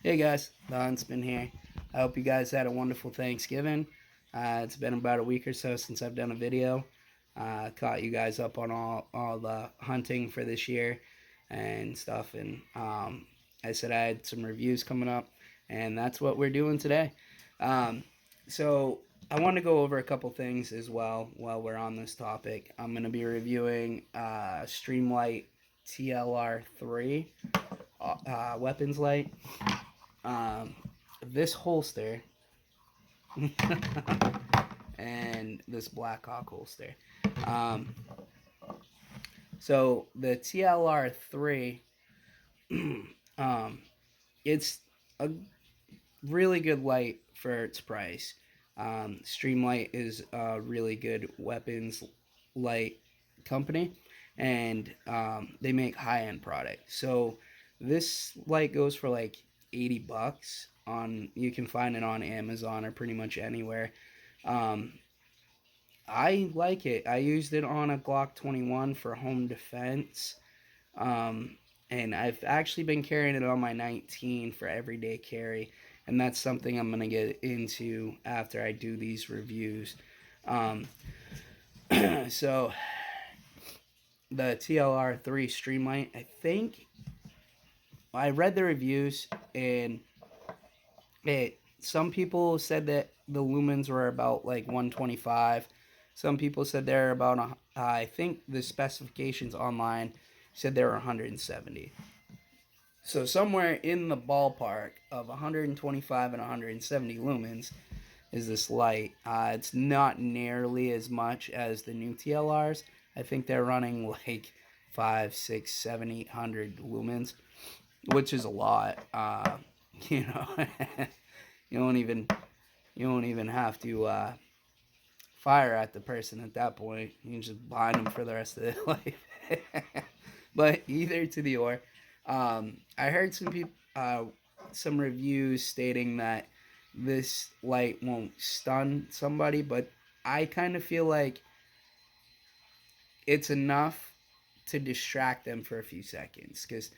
Hey guys, the Huntsman here. I hope you guys had a wonderful Thanksgiving. It's been about a week or so since I've done a video. Caught you guys up on all the hunting for this year and stuff. And I said I had some reviews coming up, and that's what we're doing today. Um, so I want to go over a couple things as well while we're on this topic. I'm going to be reviewing Streamlight TLR-3 weapons light. um, this holster and this Blackhawk holster. Um, so the TLR-3, um, it's a really good light for its price. Streamlight is a really good weapons light company, and they make high end products. So this light goes for like 80 bucks on. You can find it on Amazon or pretty much anywhere. Um, I like it. I used it on a Glock 21 for home defense. Um, and I've actually been carrying it on my 19 for everyday carry, and that's something I'm gonna get into after I do these reviews. Um, so the TLR-3 Streamlight, I think I read the reviews, and some people said that the lumens were about like 125. Some people said they're about I think the specifications online said they were 170. So somewhere in the ballpark of 125 and 170 lumens is this light. It's not nearly as much as the new TLRs. I think they're running like 5, 6, 7, 800 lumens, which is a lot. You know, you don't even you don't even have to fire at the person at that point. You can just blind them for the rest of their life. But either to the or. I heard some reviews stating that this light won't stun somebody, but I kind of feel like it's enough to distract them for a few seconds. Because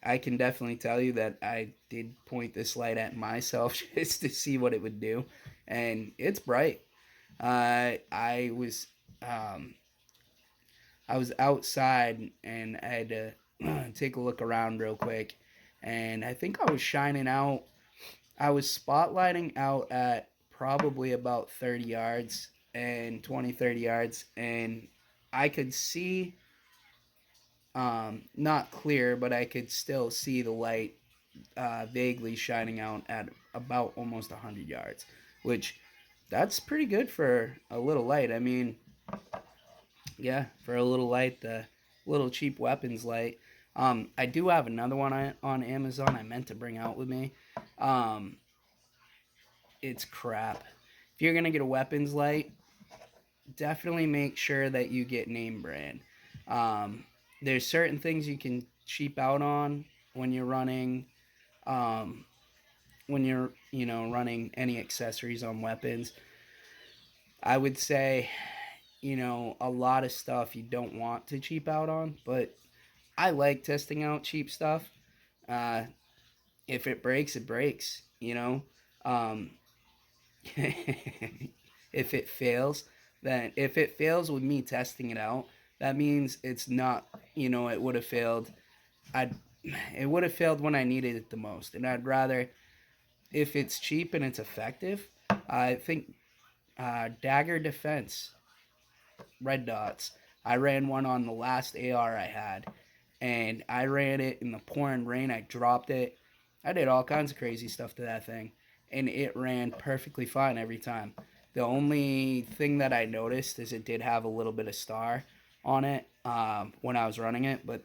I can definitely tell you that I did point this light at myself just to see what it would do, and it's bright. I was um, I was outside and I had to take a look around real quick, and I think I was shining out. I was spotlighting out at probably about 30 yards and 20, 30 yards, and I could see, not clear, but I could still see the light vaguely shining out at about almost 100 yards, which that's pretty good for a little light. I mean, yeah, for a little light, the little cheap weapons light. I do have another one on Amazon I meant to bring out with me. Um, it's crap. If you're gonna get a weapons light, definitely make sure that you get name brand. Um, there's certain things you can cheap out on when you're running, um, running any accessories on weapons. I would say, a lot of stuff you don't want to cheap out on, but I like testing out cheap stuff. Uh, if it breaks, it breaks. Um, if it fails, then if it fails with me testing it out, that means it's not. It would have failed. I It would have failed when I needed it the most, and I'd rather, if it's cheap and it's effective. I think Dagger Defense red dots. I ran one on the last AR I had, and I ran it in the pouring rain. I dropped it. I did all kinds of crazy stuff to that thing, and it ran perfectly fine every time. The only thing that I noticed is it did have a little bit of star on it when I was running it, but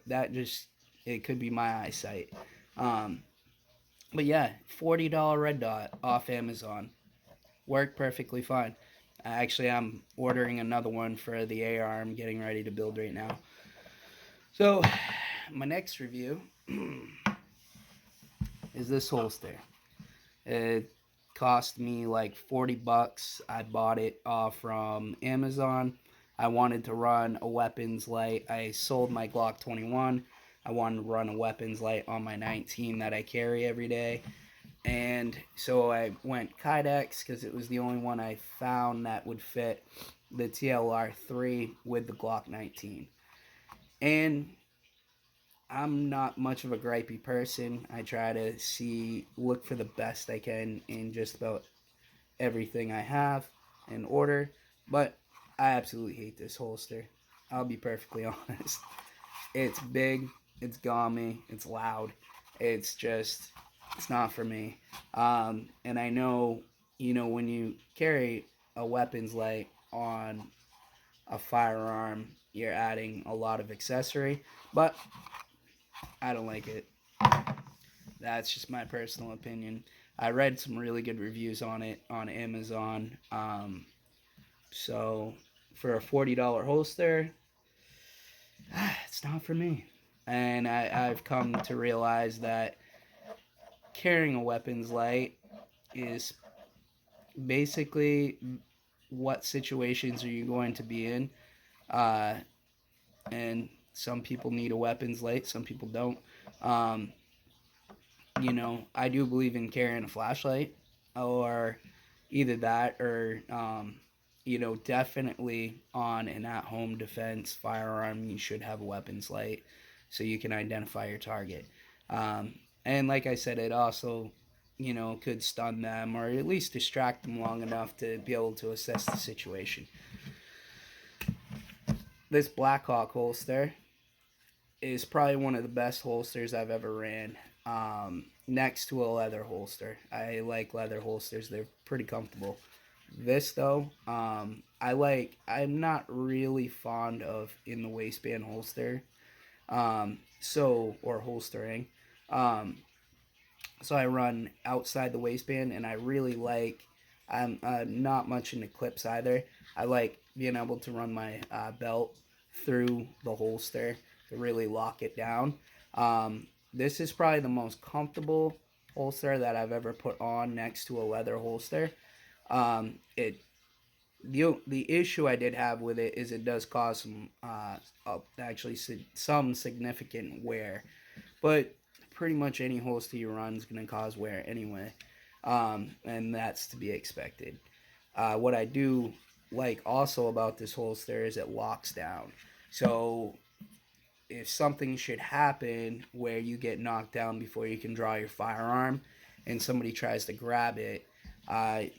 it could be my eyesight. Um, but yeah, $40 red dot off Amazon worked perfectly fine. Actually, I'm ordering another one for the AR I'm getting ready to build right now. So, my next review is this holster. It cost me like 40 bucks. I bought it from Amazon. I wanted to run a weapons light. I sold my Glock 21. I wanted to run a weapons light on my 19 that I carry every day. And so I went Kydex because it was the only one I found that would fit the TLR-3 with the Glock 19. And I'm not much of a gripey person. I try to look for the best I can in just about everything I have in order. But I absolutely hate this holster. I'll be perfectly honest. It's big, it's gaumy, it's loud. It's just, it's not for me. And I know, when you carry a weapons light on a firearm, you're adding a lot of accessory, but I don't like it. That's just my personal opinion. I read some really good reviews on it on Amazon. So for a $40 holster, it's not for me. And I've come to realize that carrying a weapons light is basically what situations are you going to be in. Uh, and some people need a weapons light, some people don't. Um, I do believe in carrying a flashlight or either that or, definitely on an at home defense firearm, you should have a weapons light so you can identify your target. And like I said, it also, could stun them or at least distract them long enough to be able to assess the situation. This Blackhawk holster is probably one of the best holsters I've ever ran. Next to a leather holster. I like leather holsters, they're pretty comfortable. This though, I'm not really fond of in the waistband holster. Or holstering. Um, so I run outside the waistband, and I really like. I'm not much into clips either. I like being able to run my belt through the holster to really lock it down. This is probably the most comfortable holster that I've ever put on next to a leather holster. It the issue I did have with it is it does cause some significant wear, but pretty much any holster you run is going to cause wear anyway, and that's to be expected. What I do like also about this holster is it locks down. So if something should happen where you get knocked down before you can draw your firearm and somebody tries to grab it,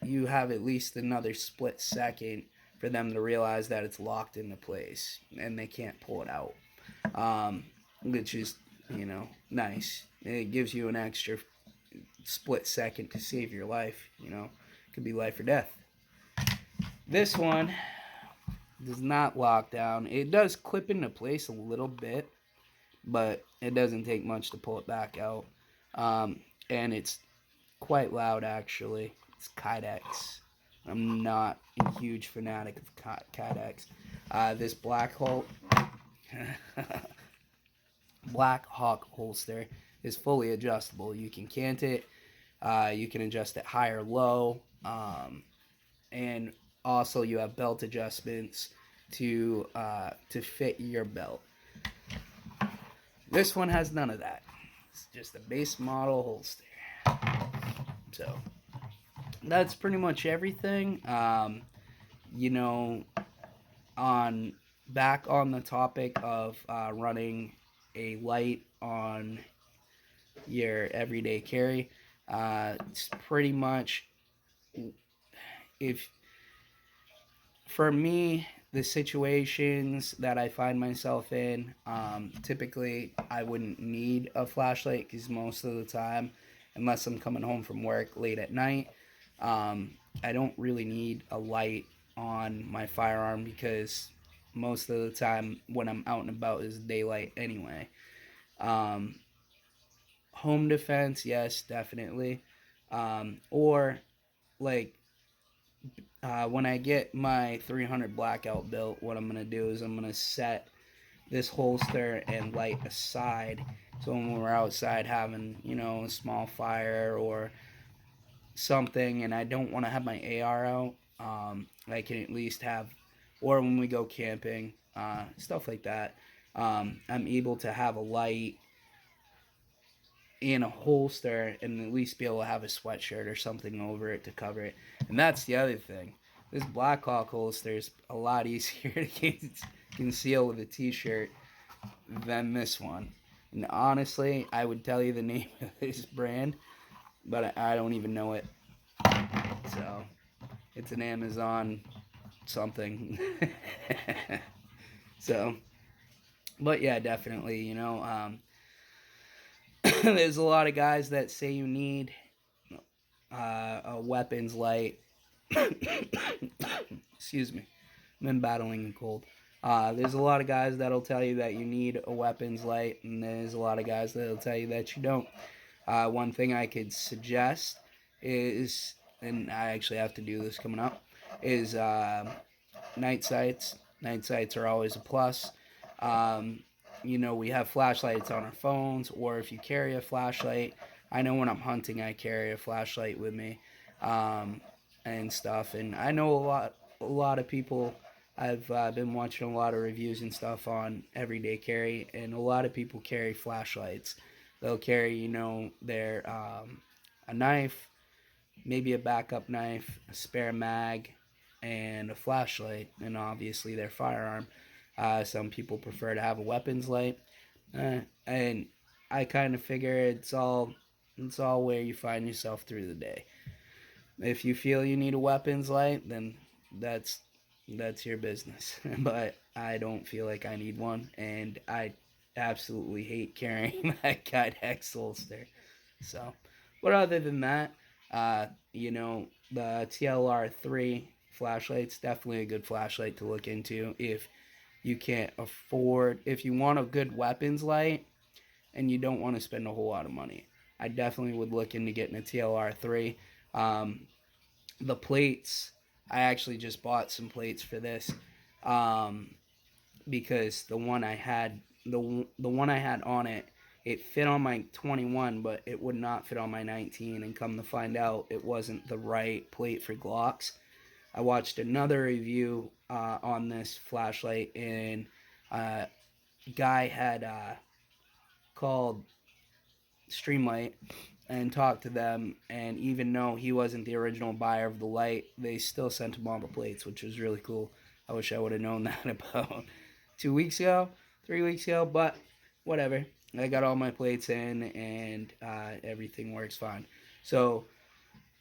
you have at least another split second for them to realize that it's locked into place and they can't pull it out. Which is, nice. It gives you an extra split second to save your life. It could be life or death. This one does not lock down. It does clip into place a little bit, but it doesn't take much to pull it back out. And it's quite loud, actually. It's Kydex. I'm not a huge fanatic of Kydex. This Black Hawk holster is fully adjustable. You can cant it. You can adjust it high or low. And also you have belt adjustments to fit your belt. This one has none of that. It's just a base model holster. So that's pretty much everything. You know, on back on the topic of running a light on your everyday carry, it's pretty much if for me, the situations that I find myself in, typically I wouldn't need a flashlight because most of the time, unless I'm coming home from work late at night, um, I don't really need a light on my firearm because most of the time when I'm out and about is daylight anyway. Um, Home defense, yes, definitely. Or like when I get my 300 blackout built, what I'm gonna do is I'm gonna set this holster and light aside. So when we're outside having, a small fire or something, and I don't want to have my AR out, I can at least have, or when we go camping, stuff like that. I'm able to have a light in a holster and at least be able to have a sweatshirt or something over it to cover it. And that's the other thing. This Blackhawk holster is a lot easier to conceal with a t-shirt than this one. And honestly, I would tell you the name of this brand, but I don't even know it. So it's an Amazon something. So, but yeah, definitely, there's a lot of guys that say you need a weapons light. Excuse me, I'm been battling a cold. There's a lot of guys that'll tell you that you need a weapons light, and there's a lot of guys that'll tell you that you don't. One thing I could suggest is, and I actually have to do this coming up, is night sights. Night sights are always a plus. Um, we have flashlights on our phones, or if you carry a flashlight, I know when I'm hunting, I carry a flashlight with me, and stuff. And I know a lot of people. I've been watching a lot of reviews and stuff on everyday carry, and a lot of people carry flashlights. They'll carry, their a knife, maybe a backup knife, a spare mag, and a flashlight, and obviously their firearm. Some people prefer to have a weapons light, and I kind of figure it's all where you find yourself through the day. If you feel you need a weapons light, then that's that's your business. But I don't feel like I need one, and I absolutely hate carrying that Kydex holster. So, but other than that, the TLR-3 flashlight's definitely a good flashlight to look into if you can't afford, if you want a good weapons light and you don't want to spend a whole lot of money. I definitely would look into getting a TLR-3. Um, the plates, I actually just bought some plates for this, um, because the one I had on it, it fit on my 21, but it would not fit on my 19. And come to find out, it wasn't the right plate for Glocks. I watched another review on this flashlight, and a guy had called Streamlight and talked to them, and even though he wasn't the original buyer of the light, they still sent him all the plates, which was really cool. I wish I would have known that about 2 weeks ago, 3 weeks ago, but whatever. I got all my plates in, and everything works fine. So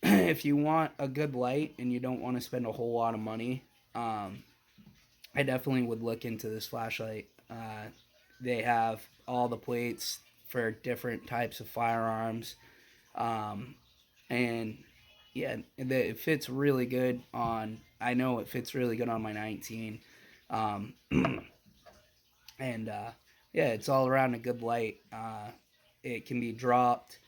if you want a good light and you don't want to spend a whole lot of money, I definitely would look into this flashlight. They have all the plates for different types of firearms, um, and yeah, it fits really good on. I know it fits really good on my 19, um, and yeah, it's all around a good light. It can be dropped.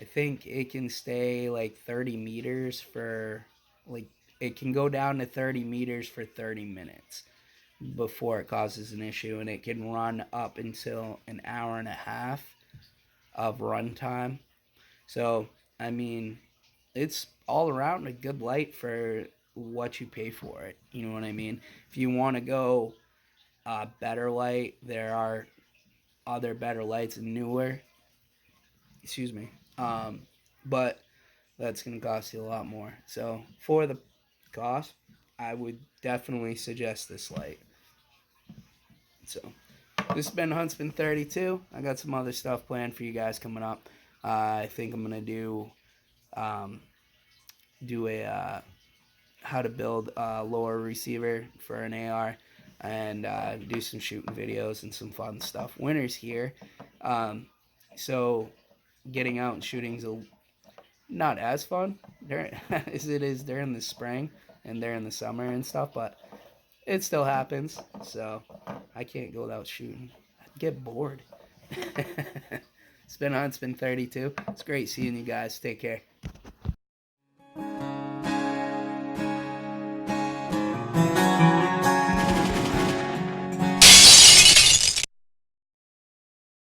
I think it can stay like 30 meters for like it can go down to 30 meters for 30 minutes before it causes an issue, and it can run up until an hour and a half of runtime. So, I mean, it's all around a good light for what you pay for it. You know what I mean? If you want to go better light, there are other better lights and newer. Excuse me. But that's going to cost you a lot more. So, for the cost, I would definitely suggest this light. So, this has been Huntsman 32. I got some other stuff planned for you guys coming up. I think I'm gonna um, do a how to build a lower receiver for an AR, and do some shooting videos and some fun stuff. Winter's here, um, so getting out and shooting's not as fun as it is during the spring and during the summer and stuff, but it still happens. So I can't go without shooting. I'd get bored. It's been 32. It's great seeing you guys. Take care.